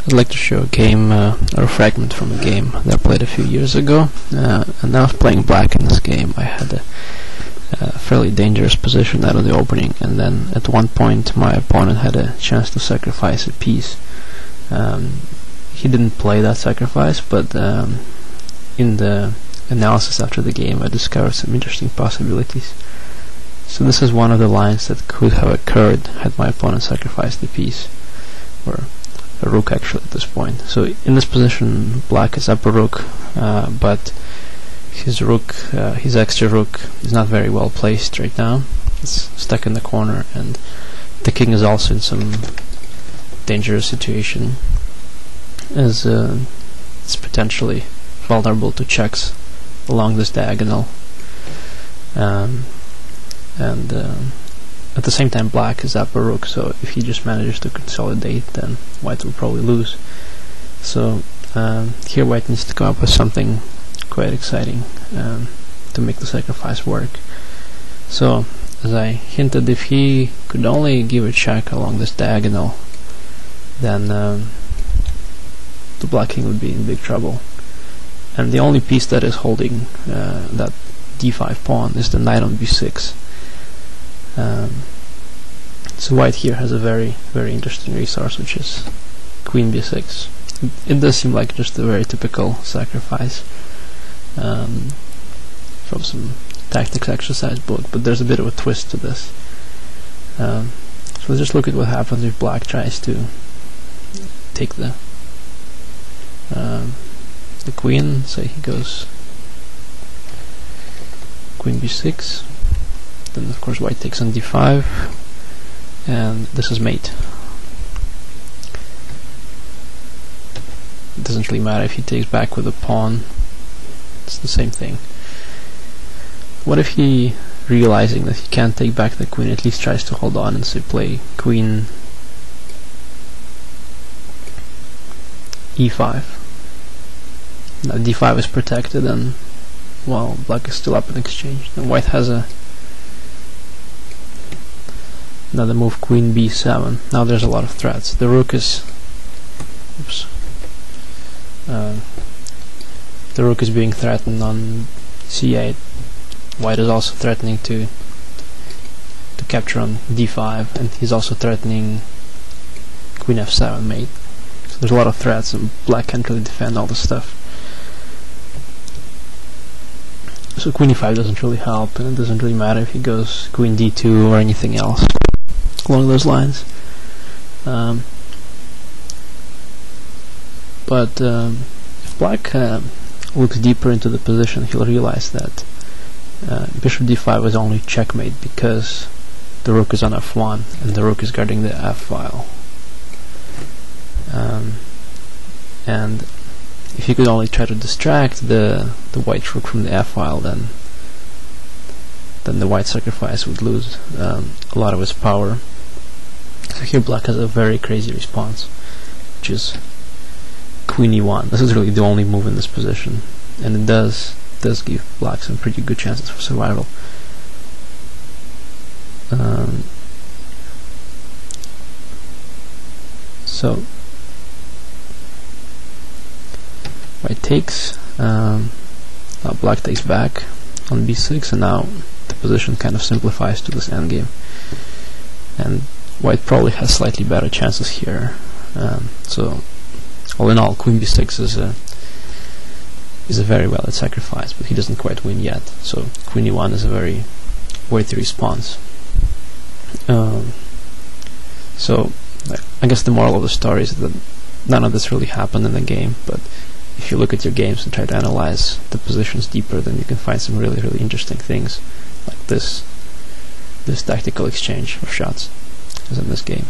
I'd like to show a game, or a fragment from a game that I played a few years ago, and I was playing black in this game. I had a fairly dangerous position out of the opening, and then at one point my opponent had a chance to sacrifice a piece. He didn't play that sacrifice, but in the analysis after the game I discovered some interesting possibilities. So this is one of the lines that could have occurred had my opponent sacrificed the piece, or a rook actually at this point. So in this position black is up a rook, but his extra rook is not very well placed right now. It's stuck in the corner, and the king is also in some dangerous situation, as it's potentially vulnerable to checks along this diagonal, and at the same time black is up a rook, so if he just manages to consolidate, then white will probably lose. So here white needs to come up with something quite exciting to make the sacrifice work. So as I hinted, if he could only give a check along this diagonal, then the black king would be in big trouble. And the only piece that is holding that d5 pawn is the knight on b6. So white here has a very, very interesting resource, which is queen b6. It does seem like just a very typical sacrifice from some tactics exercise book, but there's a bit of a twist to this. So let's just look at what happens if black tries to take the queen. Say he goes queen b6, then of course white takes on d5, and this is mate. It doesn't really matter if he takes back with a pawn, it's the same thing. What if he, realizing that he can't take back the queen, at least tries to hold on and say play queen e5? Now d5 is protected, and while black is still up in exchange, and white has another move, queen b7. Now there's a lot of threats. The rook is the rook is being threatened on c8. White is also threatening to capture on d5, and he's also threatening queen f7 mate. So there's a lot of threats, and black can't really defend all this stuff. So queen e5 doesn't really help, and it doesn't really matter if he goes queen d2 or anything else along those lines. But if black looks deeper into the position, he'll realize that bishop d5 is only checkmate because the rook is on f1 and the rook is guarding the f file. And if he could only try to distract the white rook from the f file, then the white sacrifice would lose a lot of its power. So here black has a very crazy response, which is queen e1. This is really the only move in this position, and it does give black some pretty good chances for survival. So white takes, now black takes back on b6, and now the position kind of simplifies to this endgame, and white probably has slightly better chances here. So all in all, queen b6 is a very valid sacrifice, but he doesn't quite win yet. So queen e1 is a very worthy response. So I guess the moral of the story is that none of this really happened in the game, but if you look at your games and try to analyze the positions deeper, then you can find some really, really interesting things, like this tactical exchange of shots, as in this game.